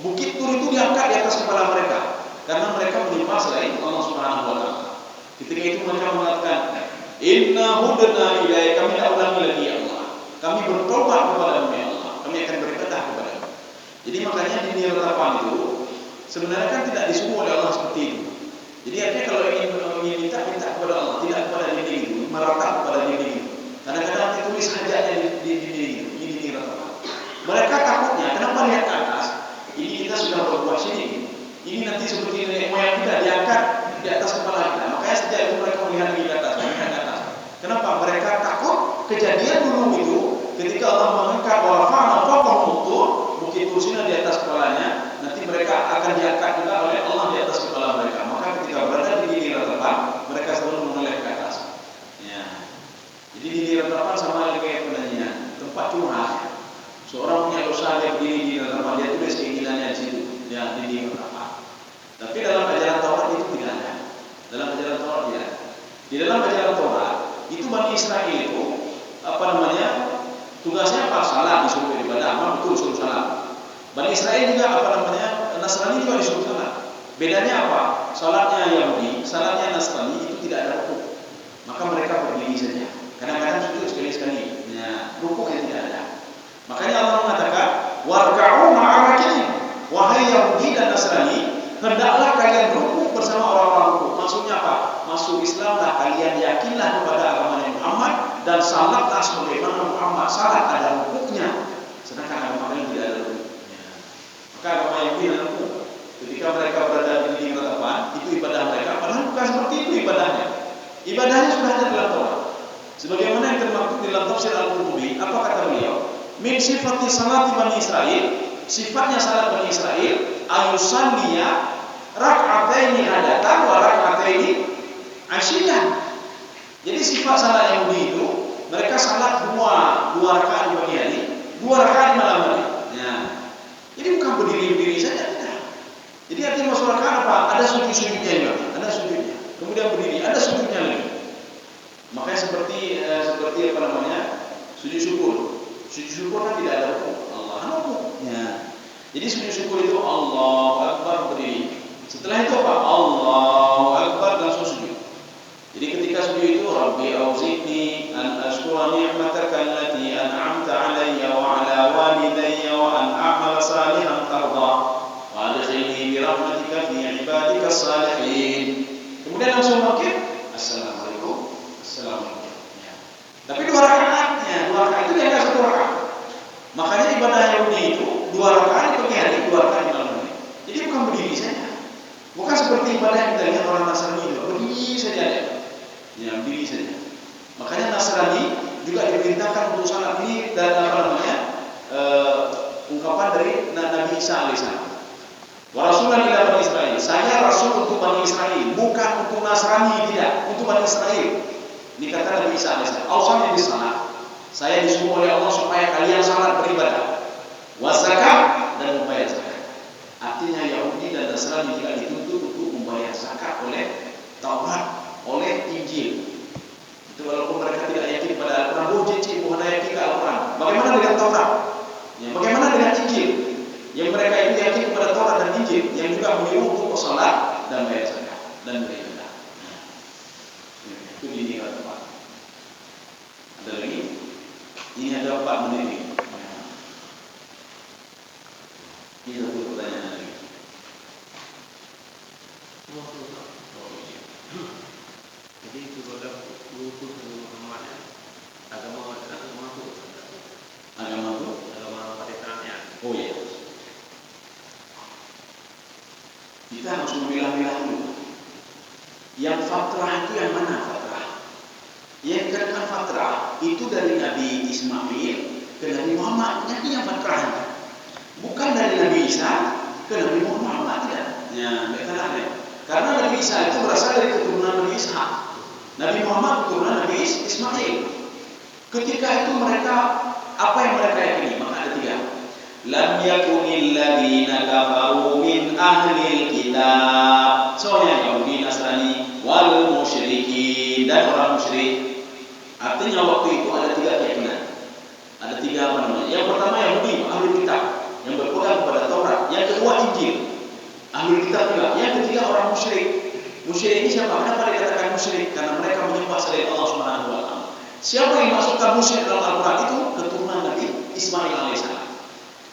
Bukit Tur itu diangkat di atas kepala mereka karena mereka menyembah selain Allah Subhanahu wa taala. Ketika itu mereka mengatakan, "Inna hudna ilaika, kami tidak ulangi lagi ya Allah. Kami bertobat kepada-Mu ya Allah. Kami akan beribadah kepada-Mu." Jadi makanya di niratapan itu sebenarnya kan tidak disuruh oleh Allah seperti itu. Jadi artinya kalau ingin minta kepada Allah, tidak kepada dinding itu, meratap kepada dinding itu. Kadang-kadang ditulis hajatnya di dinding itu, ini niratapan. Mereka takutnya, kenapa lihat ke atas? Ini kita sudah berbuat sini. Ini nanti seperti nenek moyang kita diangkat di atas kepala kita. Makanya sejak itu mereka melihat di atas, melihat ke atas. Kenapa? Mereka takut kejadian dulu itu ketika Allah mengangkat warafa'na fawqahum tur, bukit Tursina di atas kepalanya, nanti mereka akan diangkat juga oleh Allah di atas kepala mereka. Maka ketika berada di dinding ratapan, mereka selalu menoleh ke atas. Ya. Jadi dinding ratapan sama kayak penanya, tempat curhat. Seorang punya dosa, dia berdiri di ratapan, dia tulis keinginannya di situ, ya dinding ratapan. Tapi dalam ajaran Taurat itu tidak ada. Dalam ajaran Taurat tidak ada. Di dalam ajaran Taurat itu Bani Israel itu tugasnya apa? Salat, disuruh beribadah, betul suruh salat. Bani Israel juga Nasrani juga disuruh salat. Bedanya apa? Salatnya Yahudi, salatnya Nasrani itu tidak ada rukuk. Maka mereka berdiri saja. Kadang-kadang sujud sekali-sekali. Ya, rukuknya tidak ada. Makanya Allah mengatakan, "Warka'u ma'arakin." Wahai Yahudi dan Nasrani, hendaklah kalian rukuk bersama orang-orang rukuk. Maksudnya apa? Masuk Islamlah kalian, yakinlah kepada agama Muhammad dan salatlah sebagaimana Muhammad salat, ada rukuknya. Sedangkan agama lain tidak ada rukuknya. Maka agama Yahudi ada rukuk. Ketika mereka berada di dinding ratapan, itu ibadah mereka. Padahal bukan seperti itu ibadahnya. Ibadahnya sudah ada dalam Taurat. Sebagaimana yang termaktub dalam tafsir Al-Qurtubi, apa kata beliau? Min sifati salati Bani Israel, sifatnya salat Bani Israel, ayusanniya rak'ataini hadatan wa rak'ataini asyian. Jadi sifat salat Yahudi itu, mereka salat dua rakaat di pagi hari, 2 rakaat di malam hari. Ya. Jadi bukan berdiri-berdiri saja, tidak. Jadi artinya masuk rakaat apa? Ada sujud-sujudnya juga, ada sujudnya. Kemudian berdiri, ada sujudnya lagi. Makanya seperti sujud syukur. Sujud syukur kan tidak ada rukuk. Allah rukuk. Ya. Jadi sujud syukur itu Allahu Akbar berdiri. Setelah itu apa? Allahu Akbar langsung sujud. Jadi ketika sujud itu Rabbi auzi'ni an ashkura ni'mataka allati an'amta 'alayya wa 'ala walidayya wa an a'mala salihan tarda wa adkhilni bi rahmatika fi 'ibadika salihin. Kemudian langsung makin Assalamualaikum. Assalamualaikum. Ya. Tapi 2 rakaatnya, 2 rakaat itu dia enggak 1 rakaat. Makanya ibadah Yahudi itu 2 rakaat di pagi hari, 2 rakaat di malam hari. Jadi bukan berdiri saja. Bukan seperti ibadah yang kita lihat orang Nasrani itu, berdiri saja dia. Ya, berdiri saja. Makanya Nasrani juga diperintahkan untuk salat ini dan ungkapan dari Nabi Isa alaihissalam. Wa rasulan ila Bani Israil. Saya rasul untuk Bani Israel, bukan untuk Nasrani, tidak, untuk Bani Israel. Ini kata Nabi Isa alaihissalam. Ausani bis salat. Saya disuruh oleh Allah supaya kalian salat beribadah. Wa zakat dan membayar zakat. Artinya Yahudi dan Nasrani juga dituntut untuk membayar zakat oleh Taurat, oleh Injil. Itu walaupun mereka tidak yakin pada Al-Quran, bukan yakin ke Al-Quran. Bagaimana dengan Taurat? Ya, bagaimana dengan Injil? Yang mereka itu yakin kepada Taurat dan Injil, yang juga menyuruh untuk salat dan bayar zakat dan beribadah. Itu di tempat. Ada lagi? Ini ada 4 menit ini. Ini satu pertanyaan lagi. Jadi itu ada luput Muhammad agama itu. Agama padetannya. Oh iya. Kita harus memilah-milah dulu. Yang fatrah itu yang mana fatrah? Yang dikatakan fatrah itu dari Nabi Ismail ke Nabi Muhammad. Ini yang fatrah. Bukan dari Nabi Isa ke Nabi Muhammad, tidak. Ya, karena Nabi Isa itu berasal dari keturunan Nabi Ishak. Nabi Muhammad keturunan Nabi Ismail. Ketika itu mereka, apa yang mereka yakini? Maka ada 3. Lam yakunil ladina kafaru min ahlil kitab. Soalnya Yahudi, Nasrani, wal musyrikin dan orang musyrik. Artinya waktu itu ada 3 keyakinan. Ada 3 apa namanya? Yang pertama Yahudi, ahlul kitab, yang berpegang kepada Taurat. Yang kedua Injil, ahlul kitab juga. Yang ketiga orang musyrik. Musyrik ini siapa? Kenapa dikatakan musyrik? Karena mereka menyembah selain Allah Subhanahu wa taala. Siapa yang masukkan musyrik dalam Al-Quran itu? Keturunan Nabi Ismail alaihissalam.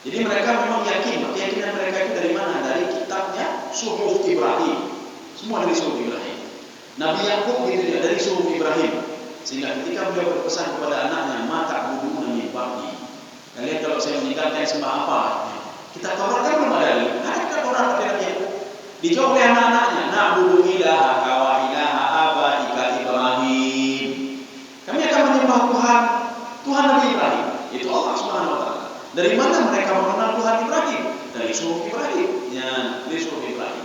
Jadi mereka memang yakin, keyakinan mereka itu dari mana? Dari kitabnya Suhuf Ibrahim. Semua dari Suhuf Ibrahim. Nabi Yakub itu dia dari Suhuf Ibrahim. Sehingga ketika beliau berpesan kepada anaknya, mata budu min ba'di. Kalian kalau saya meninggalkan sembah apa? Kita Taurat kan belum ada lagi. Ada kita Taurat pada Nabi Yakub. Dijawab oleh anak-anaknya, na'budu ilaha wa ilaha abaika Ibrahim. Kami akan menyembah Tuhan Nabi Ibrahim, itu Allah Subhanahu wa taala. Dari mana mereka mengenal Tuhan Ibrahim? Dari Suhuf Ibrahim. Ya, dari Suhuf Ibrahim.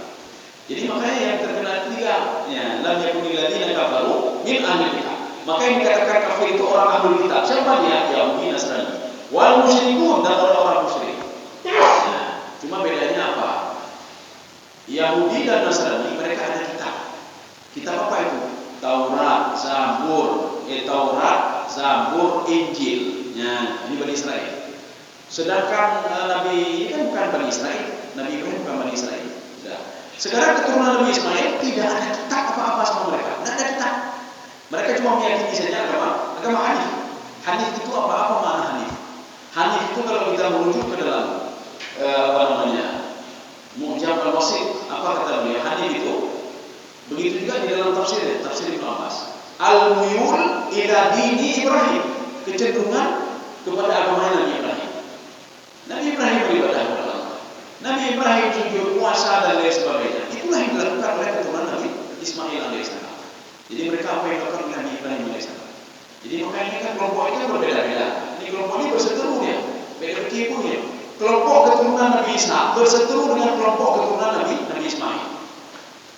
Jadi makanya yang terkenal 3, ya, lam yakunil ladzina kafaru min ahlil kitab. Maka yang dikatakan kafir itu orang ahlul kitab. Siapa dia? Yahudi, Nasrani. Wal musyrikun, dan orang-orang musyrik. Nah, cuma bedanya apa? Yahudi dan Nasrani mereka ada kitab. Kitab apa itu? Taurat, Zabur, Injil. Ya, ini Bani Israel. Sedangkan Nabi ini kan bukan Bani Israel. Nabi Ibrahim bukan Bani Israel. Sudah. Sekarang keturunan Nabi Ismail tidak ada kitab apa-apa sama mereka. Tidak ada kitab. Mereka cuma meyakini saja agama Hanif. Hanif itu apa makna Hanif? Hanif itu kalau kita merujuk ke dalam Mu'jam al-Wasit, apa kata beliau? Hanif itu begitu juga di dalam tafsir Ibnu Abbas. Al-muyul ila dini Ibrahim, kecenderungan kepada agama Nabi Ibrahim. Nabi Ibrahim beribadah kepada Allah. Nabi Ibrahim sujud, puasa dan lain sebagainya. Itulah yang dilakukan oleh keturunan Nabi Ismail alaihissalam. Jadi mereka apa yang dilakukan oleh Nabi Ibrahim alaihissalam. Jadi makanya kan kelompok itu berbeda-beda. Ini kelompok ini berseteru ya, beda berkipu ya. Kelompok keturunan Nabi Isa berseteru dengan kelompok keturunan Nabi Ismail.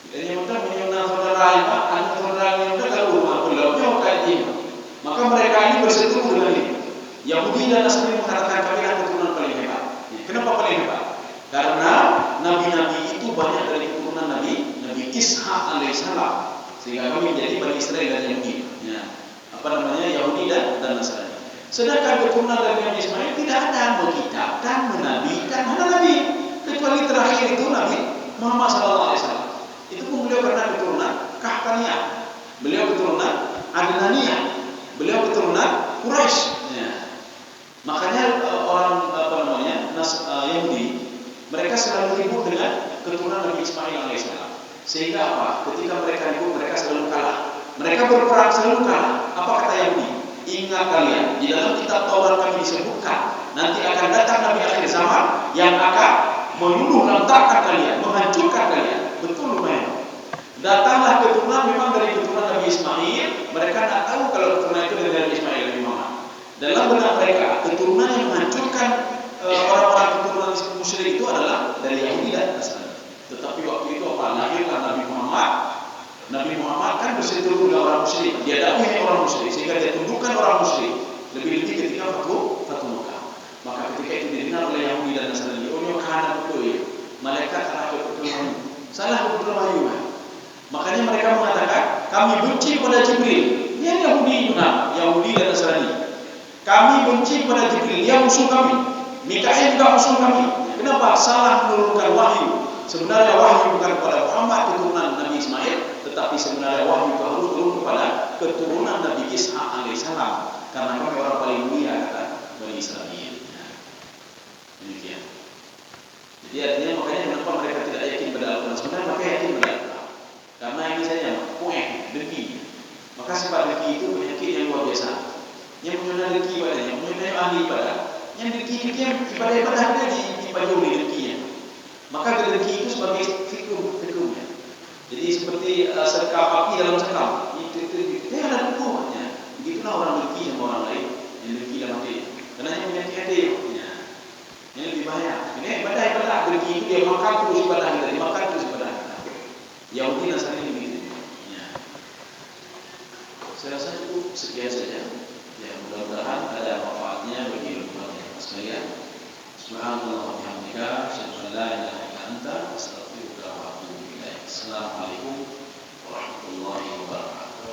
Dan yang mereka menyuruh saudara anak saudara yang mereka rumah pulau kayak ini. Maka mereka ini berseteru dengan ini. Yahudi dan Nasrani mengatakan kami adalah keturunan paling hebat. Kenapa paling hebat? Karena nabi-nabi itu banyak dari keturunan Nabi Ishaq alaihissalam, sehingga kami menjadi Bani Israel dan Yahudi. Ya. Yahudi dan Nasrani. Sedangkan keturunan dari Nabi Ismail tidak ada mengitabkan, menabikan, mana Nabi kecuali terakhir itu Nabi Muhammad SAW. Itu pun beliau karena keturunan Kahtaniyah, beliau keturunan Adnaniyah, beliau keturunan Quraisy. Ya. Makanya orang Yahudi mereka selalu ribut dengan keturunan Nabi Ismail alaihissalam. Sehingga apa? Ketika mereka ribut mereka selalu kalah. Mereka berperang selalu kalah. Apa kata Yahudi? Ingat kalian, di dalam kitab Taurat kami disebutkan nanti akan datang Nabi akhir zaman yang akan meluluh lantakkan kalian, menghancurkan kalian. Betul lumayan. Datanglah keturunan memang dari keturunan Nabi Ismail. Mereka tidak tahu kalau keturunan itu dari Nabi Ismail Nabi Muhammad. Dalam benak mereka, keturunan yang menghancurkan orang-orang keturunan musyrik itu adalah dari Yahudi dan Nasrani. Tetapi waktu itu apa? Lahirlah Nabi Muhammad. Nabi Muhammad kan berseteru dengan orang musyrik. Dia dakwahnya orang musyrik sehingga dia tundukkan orang musyrik. Lebih-lebih ketika Fatu Mekah. Maka ketika itu didengar oleh Yahudi dan Nasrani, oh kana betul ya. Malaikat arah keturunan. Salah keturunan. Makanya mereka mengatakan, kami benci pada Jibril. Dia Yahudi dan Nasrani. Kami benci pada Jibril, dia musuh kami. Mikail juga musuh kami. Kenapa? Salah menurunkan wahyu. Sebenarnya wahyu bukan kepada Muhammad keturunan Nabi Ismail, tetapi sebenarnya wahyu itu harus turun kepada keturunan Nabi Ishaq alaihissalam. Karena kami orang paling mulia kata Bani Israel. Ya. Demikian. Jadi artinya makanya kenapa mereka tidak yakin pada Al-Quran. Sebenarnya mereka yakin pada Al-Quran. Karena ini saja dengki. Maka sifat dengki itu penyakit yang luar biasa. Yang punya dengki padanya, yang punya ahli ibadah, yang dengki ibadah dia dipajuli dengkinya. Maka dengki itu sebagai fikrnya. Jadi seperti sekam api dalam sekam. Itu ada hukumnya. Begitulah orang dengki sama orang lain. Yang dengki dalam hati. Karena yang punya hati. Ini lebih bahaya. Ini ibadah dengki itu dia makan terus ibadah kita, dimakan terus ibadah kita. Yahudi Nasrani begitu. Ya. Saya rasa itu sekian saja. Ya, mudah-mudahan ada manfaatnya bagi teman-teman sekalian. Subhanallah wa bihamdika, asyhadu an la ilaha illa anta, astaghfiruka wa atubu ilaik. Assalamualaikum warahmatullahi wabarakatuh.